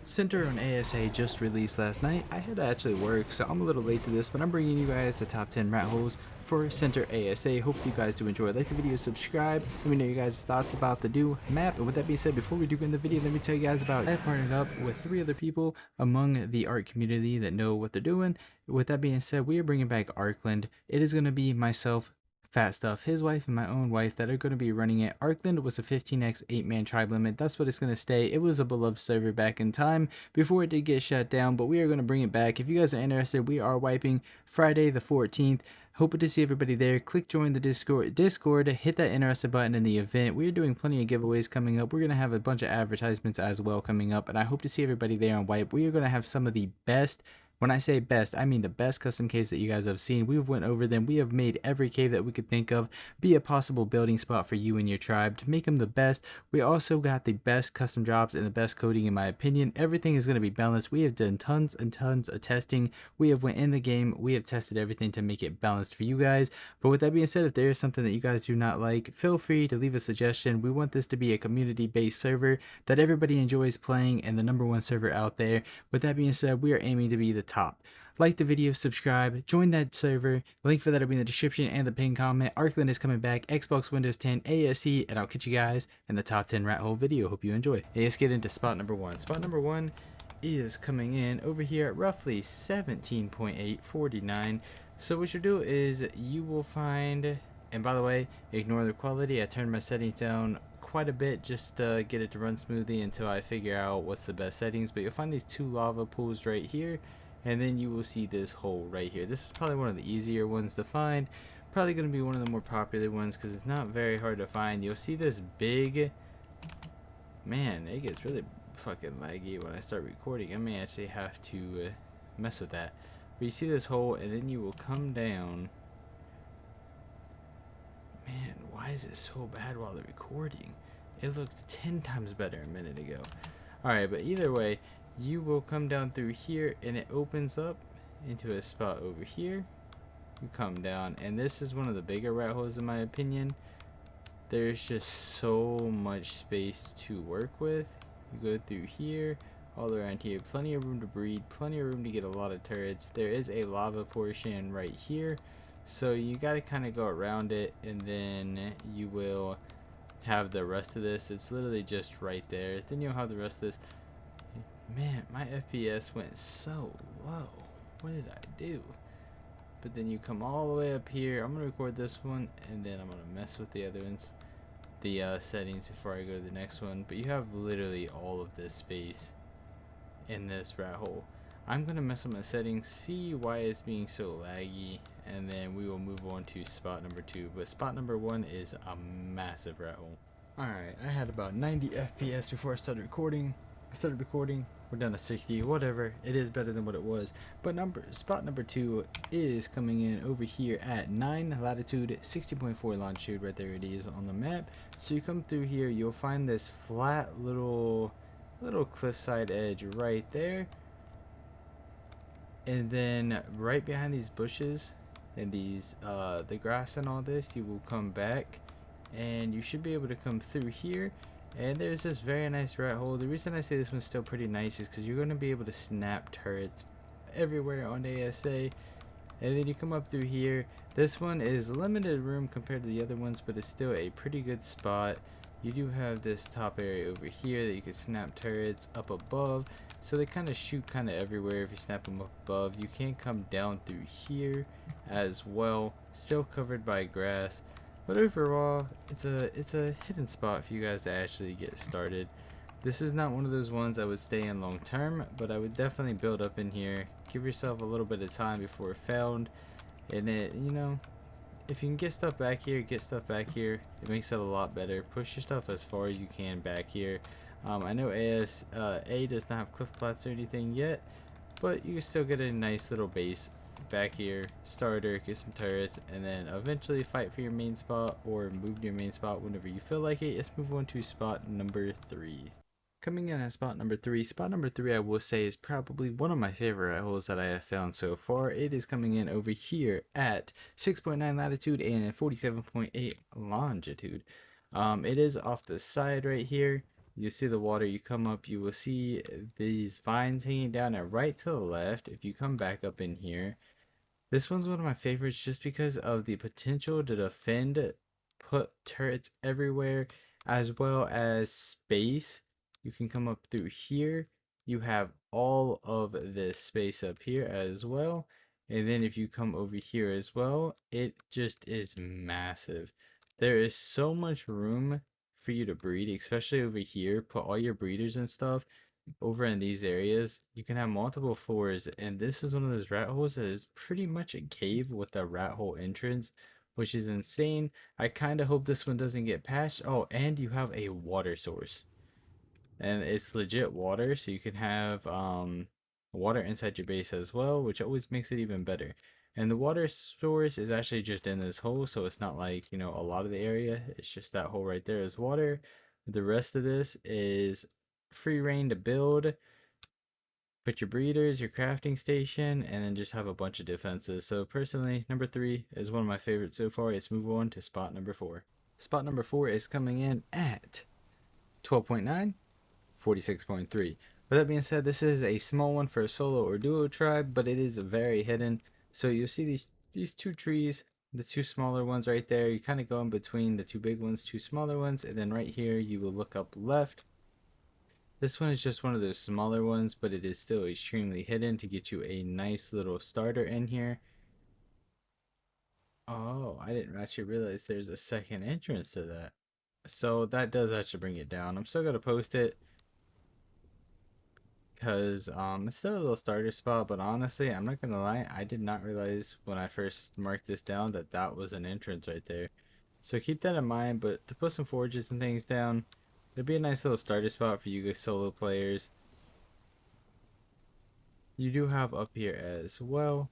Center on ASA just released last night. I had to actually work, so I'm a little late to this, but I'm bringing you guys the top 10 rat holes for Center ASA. Hopefully you guys do enjoy. Like the video, subscribe, let me know your guys' thoughts about the new map. And with that being said, before we do get in the video, let me tell you guys about I partnered up with 3 other people among the art community that know what they're doing. With that being said, we are bringing back Arkland. It is going to be myself, Fat Stuff, his wife, and my own wife that are going to be running it. Arkland was a 15x 8-man tribe limit. That's what it's going to stay. It was a beloved server back in time before it did get shut down, but we are going to bring it back. If you guys are interested, we are wiping Friday the 14th. Hoping to see everybody there. Click join the Discord, hit that interested button in the event. We are doing plenty of giveaways coming up. We're going to have a bunch of advertisements as well coming up, and I hope to see everybody there on wipe. We are going to have some of the best, when I say best, I mean the best custom caves that you guys have seen. We've went over them. We have made every cave that we could think of be a possible building spot for you and your tribe to make them the best. We also got the best custom jobs and the best coding in my opinion. Everything is going to be balanced. We have done tons and tons of testing. We have went in the game. We have tested everything to make it balanced for you guys. But with that being said, if there is something that you guys do not like, feel free to leave a suggestion. We want this to be a community-based server that everybody enjoys playing and the #1 server out there. With that being said, we are aiming to be the top. Like the video, subscribe, join that server. Link for that will be in the description and the pinned comment. Arkland is coming back, Xbox, Windows 10, ASE, and I'll catch you guys in the top 10 rat hole video. Hope you enjoy. Hey, let's get into spot number 1. Spot number 1 is coming in over here at roughly 17.849. So what you'll do is you will find, and by the way, ignore the quality. I turned my settings down quite a bit just to get it to run smoothly until I figure out what's the best settings. But you'll find these 2 lava pools right here, and then you will see this hole right here. This is probably one of the easier ones to find, probably going to be one of the more popular ones because it's not very hard to find. You'll see this big, man, it gets really fucking laggy when I start recording. I may actually have to mess with that. But you see this hole, and then you will come down. Man, why is it so bad while they're recording? It looked 10 times better a minute ago. Alright, but either way, you will come down through here, and it opens up into a spot over here. You come down, and this is one of the bigger rat holes in my opinion. There's just so much space to work with. You go through here, all around here, plenty of room to breed, plenty of room to get a lot of turrets. There is a lava portion right here, so you got to kind of go around it, and then you will have the rest of this. It's literally just right there. Then you'll have the rest of this. Man, my FPS went so low. What did I do? But then you come all the way up here. I'm gonna record this one, and then I'm gonna mess with the other ones, the settings, before I go to the next one. But you have literally all of this space in this rat hole. I'm gonna mess with my settings, see why it's being so laggy, and then we will move on to spot number 2. But spot number 1 is a massive rat hole. Alright, I had about 90 FPS before I started recording. We're down to 60, whatever. It is better than what it was. But spot number 2 is coming in over here at 9 latitude, 60.4 longitude. Right there it is on the map. So you come through here, you'll find this flat little cliffside edge right there. And then right behind these bushes and these the grass and all this, you will come back, and you should be able to come through here. And there's this very nice rat hole. The reason I say this one's still pretty nice is because you're going to be able to snap turrets everywhere on ASA. And then you come up through here. This one is limited room compared to the other ones, but it's still a pretty good spot. You do have this top area over here that you can snap turrets up above. So they kind of shoot kind of everywhere if you snap them up above. You can come down through here as well. Still covered by grass. But overall, it's a hidden spot for you guys to actually get started. This is not one of those ones I would stay in long term, but I would definitely build up in here. Give yourself a little bit of time before found. And it, you know, if you can get stuff back here, get stuff back here. It makes it a lot better. Push your stuff as far as you can back here. I know ASA does not have cliff plats or anything yet, but you can still get a nice little base back here, starter, get some turrets, and then eventually fight for your main spot or move to your main spot whenever you feel like it. Let's move on to spot number 3. Coming in at spot number 3, I will say is probably one of my favorite holes that I have found so far. It is coming in over here at 6.9 latitude and 47.8 longitude. It is off the side right here. you see the water. You come up, you will see these vines hanging down, and right to the left, if you come back up in here, this one's one of my favorites just because of the potential to defend, put turrets everywhere, as well as space. You can come up through here. You have all of this space up here as well. And then if you come over here as well, it just is massive. There is so much room for you to breed, especially over here. Put all your breeders and stuff over in these areas. You can have multiple floors, and this is one of those rat holes that is pretty much a cave with a rat hole entrance, which is insane. I kind of hope this one doesn't get patched. Oh, and you have a water source, and it's legit water, so you can have water inside your base as well, which always makes it even better. And the water source is actually just in this hole, so it's not like, you know, a lot of the area. It's just that hole right there is water. The rest of this is free reign to build. Put your breeders, your crafting station, and then just have a bunch of defenses. So personally, number 3 is one of my favorites so far. Let's move on to spot number 4. Spot number 4 is coming in at 12.9, 46.3. With that being said, this is a small one for a solo or duo tribe, but it is very hidden. So you'll see these two trees, the two smaller ones right there. You kind of go in between the two big ones, two smaller ones, and then right here you will look up left. This one is just one of those smaller ones, but it is still extremely hidden to get you a nice little starter in here. Oh, I didn't actually realize there's a second entrance to that. So that does actually bring it down. I'm still going to post it because it's still a little starter spot, but honestly, I'm not going to lie, I did not realize when I first marked this down that that was an entrance right there. So keep that in mind, but to put some forges and things down, it'd be a nice little starter spot for you guys solo players. You do have up here as well.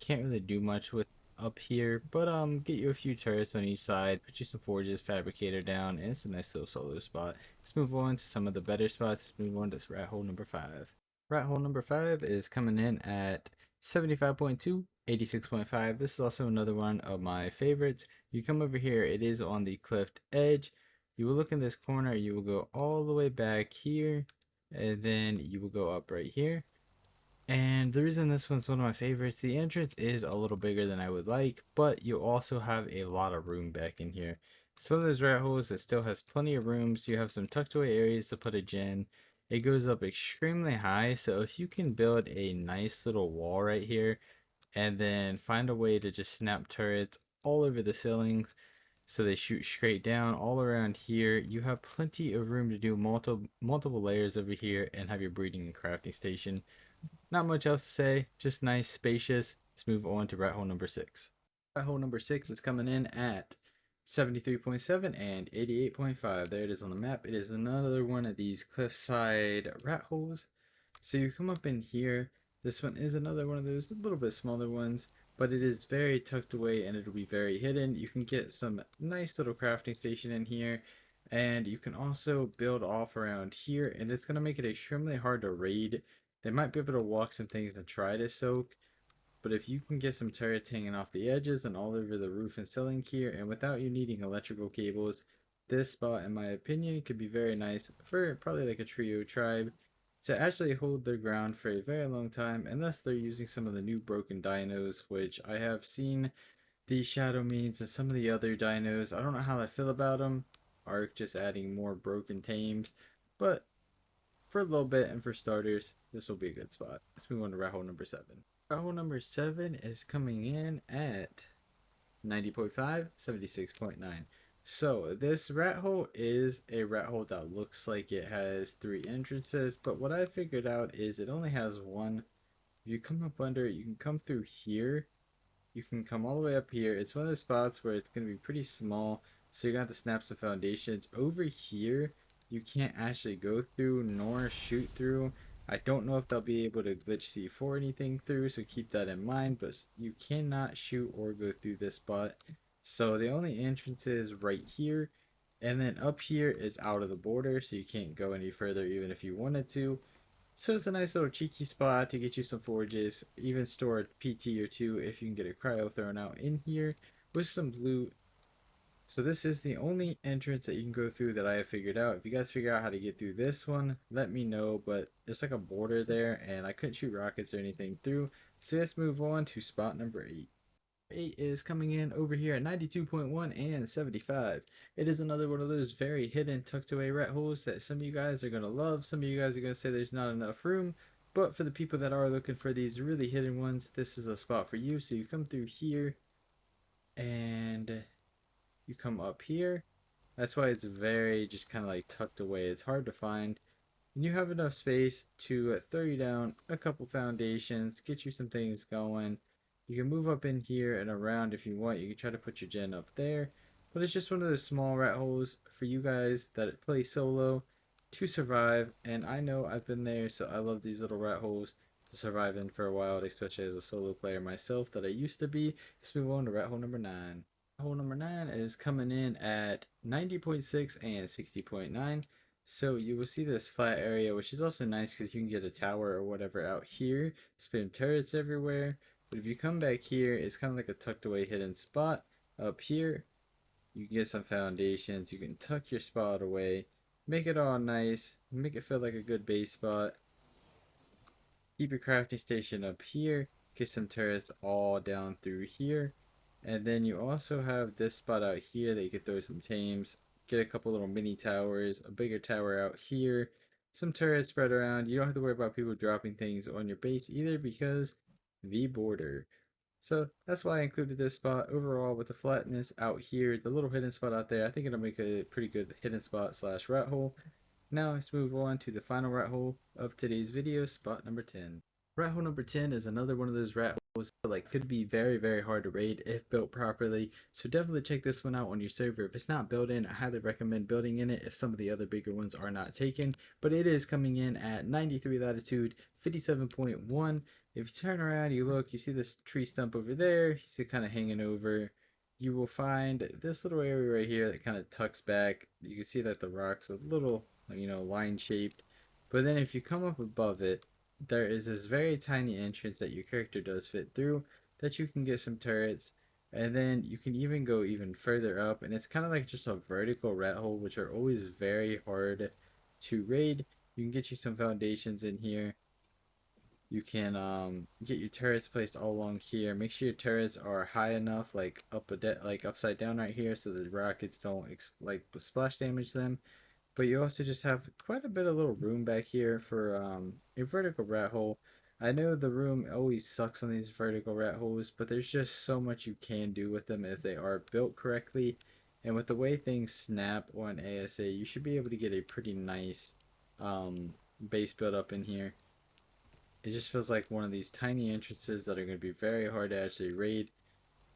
Can't really do much with up here, but get you a few turrets on each side, put you some forges, fabricator down, and it's a nice little solo spot. Let's move on to some of the better spots. Let's move on to rat hole number 5. Rat hole number 5 is coming in at 75.2, 86.5. This is also another one of my favorites. You come over here, it is on the cliff edge. You will look in this corner, you will go all the way back here, and then you will go up right here. And the reason this one's one of my favorites, the entrance is a little bigger than I would like, but you also have a lot of room back in here. It's one of those rat holes that still has plenty of rooms. You have some tucked away areas to put a gen. It goes up extremely high, so if you can build a nice little wall right here and then find a way to just snap turrets all over the ceilings so they shoot straight down all around here, you have plenty of room to do multiple layers over here and have your breeding and crafting station. Not much else to say, just nice, spacious. Let's move on to rat hole number 6. Rat hole number 6 is coming in at 73.7 and 88.5. There it is on the map. It is another one of these cliffside rat holes. So you come up in here. This one is another one of those little bit smaller ones, but it is very tucked away and it'll be very hidden. You can get some nice little crafting station in here, and you can also build off around here, and it's going to make it extremely hard to raid. They might be able to walk some things and try to soak, but if you can get some turrets hanging off the edges and all over the roof and ceiling here, and without you needing electrical cables, this spot, in my opinion, could be very nice for probably like a trio tribe to actually hold their ground for a very long time, unless they're using some of the new broken dinos, which I have seen the shadow means and some of the other dinos. I don't know how I feel about them. Arc just adding more broken tames, but for a little bit and for starters, this will be a good spot. Let's move on to rat hole number 7. Rat hole number 7 is coming in at 90.5, 76.9. So this rat hole is a rat hole that looks like it has 3 entrances, but what I figured out is it only has one. If you come up under it, you can come through here, you can come all the way up here. It's one of those spots where it's going to be pretty small, so you're going to have to snap some foundations. Over here, you can't actually go through nor shoot through. I don't know if they'll be able to glitch C4 anything through, so keep that in mind, but you cannot shoot or go through this spot. So the only entrance is right here, and then up here is out of the border, so you can't go any further even if you wanted to. So it's a nice little cheeky spot to get you some forges, even store a PT or two if you can get a cryo thrown out in here with some loot. So this is the only entrance that you can go through that I have figured out. If you guys figure out how to get through this one, let me know. But there's like a border there, and I couldn't shoot rockets or anything through. So let's move on to spot number 8. 8 is coming in over here at 92.1 and 75. It is another one of those very hidden, tucked away rat holes that some of you guys are going to love. Some of you guys are going to say there's not enough room. But for the people that are looking for these really hidden ones, this is a spot for you. So you come through here and you come up here. That's why it's very just kind of like tucked away. It's hard to find. And you have enough space to throw you down a couple foundations, get you some things going. You can move up in here and around if you want. You can try to put your gen up there. But it's just one of those small rat holes for you guys that play solo to survive. And I know I've been there, so I love these little rat holes to survive in for a while, especially as a solo player myself that I used to be. Let's move on to rat hole number 9. Hole number 9 is coming in at 90.6 and 60.9. So you will see this flat area, which is also nice because you can get a tower or whatever out here. Spam turrets everywhere. But if you come back here, it's kind of like a tucked away hidden spot. Up here, you can get some foundations. You can tuck your spot away. Make it all nice. Make it feel like a good base spot. Keep your crafting station up here. Get some turrets all down through here. And then you also have this spot out here that you could throw some tames. Get a couple little mini towers, a bigger tower out here, some turrets spread around. You don't have to worry about people dropping things on your base either because the border. So that's why I included this spot. Overall, with the flatness out here, the little hidden spot out there, I think it'll make a pretty good hidden spot slash rat hole. Now let's move on to the final rat hole of today's video, spot number 10. Rat hole number 10 is another one of those rat holes that like could be very hard to raid if built properly. So definitely check this one out on your server. If it's not built in, I highly recommend building in it if some of the other bigger ones are not taken. But it is coming in at 93 latitude, 57.1. If you turn around, you look, you see this tree stump over there, you see it kind of hanging over. You will find this little area right here that kind of tucks back. You can see that the rock's a little, line shaped. But then if you come up above it, there is this very tiny entrance that your character does fit through that you can get some turrets. And then you can even go even further up, and it's kind of like just a vertical rat hole, which are always very hard to raid. You can get you some foundations in here. You can get your turrets placed all along here. Make sure your turrets are high enough, like like upside down right here, so the rockets don't like splash damage them. But you also just have quite a bit of little room back here for a vertical rat hole. I know the room always sucks on these vertical rat holes, but there's just so much you can do with them if they are built correctly. And with the way things snap on ASA, you should be able to get a pretty nice base built up in here. It just feels like one of these tiny entrances that are going to be very hard to actually raid.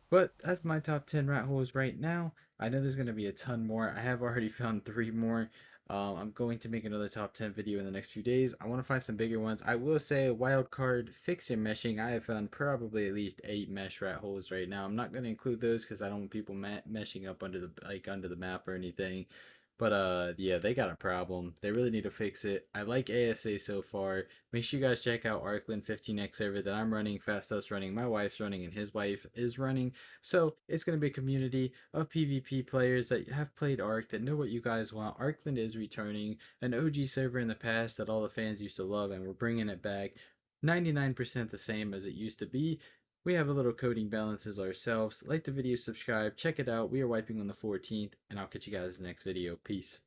But that's my top 10 rat holes right now. I know there's going to be a ton more. I have already found 3 more. I'm going to make another top 10 video in the next few days. I want to find some bigger ones. I will say, wild card, fix your meshing. I have found probably at least 8 mesh rat holes right now. I'm not going to include those because I don't want people meshing up under the map or anything. But yeah, they got a problem. They really need to fix it. I like ASA so far. Make sure you guys check out Arkland 15X server that I'm running, Fastup's running, my wife's running, and his wife is running. So it's going to be a community of PvP players that have played Ark, that know what you guys want. Arkland is returning, an OG server in the past that all the fans used to love, and we're bringing it back. 99% the same as it used to be. We have a little coding balances ourselves. Like the video, subscribe, check it out. We are wiping on the 14th, and I'll catch you guys in the next video. Peace.